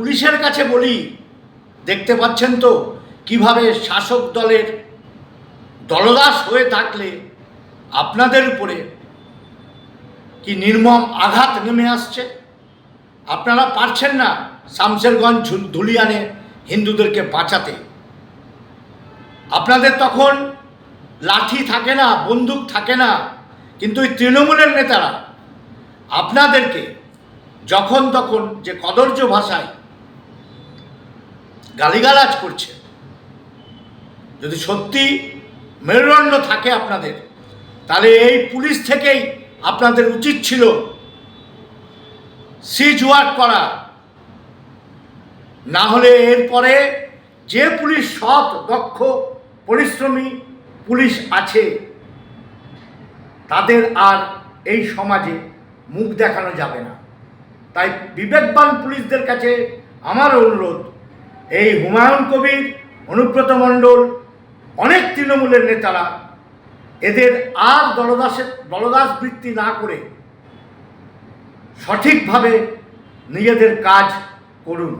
পুলিশের কাছে বলি, দেখতে পাচ্ছেন তো কিভাবে শাসক দলের দলদাস হয়ে থাকলে আপনাদের উপরে কি নির্মম আঘাত নেমে আসছে। আপনারা পারছেন না শামশেরগঞ্জ ধুলিয়ানে হিন্দুদেরকে বাঁচাতে। আপনাদের তখন লাঠি থাকে না, বন্দুক থাকে না, কিন্তু ওই তৃণমূলের নেতারা আপনাদেরকে যখন তখন যে কদর্য ভাষায় গালিগালাজ করছে। যদি সত্যি মেরুদণ্ড থাকে আপনাদের, তাহলে এই পুলিশ থেকেই আপনাদের উচিত ছিল সিজ ওয়ার্ক করা। না হলে এরপরে যে পুলিশ সৎ, দক্ষ, পরিশ্রমী পুলিশ আছে, তাদের আর এই সমাজে মুখ দেখানো যাবে না। তাই বিবেকবান পুলিশদের কাছে আমার অনুরোধ, এই হুমায়ুন কবির, অনুব্রত মণ্ডল, অনেক তৃণমূলের নেতারা এদের আর দলদাস বৃত্তি না করে সঠিকভাবে নিজেদের কাজ করুন।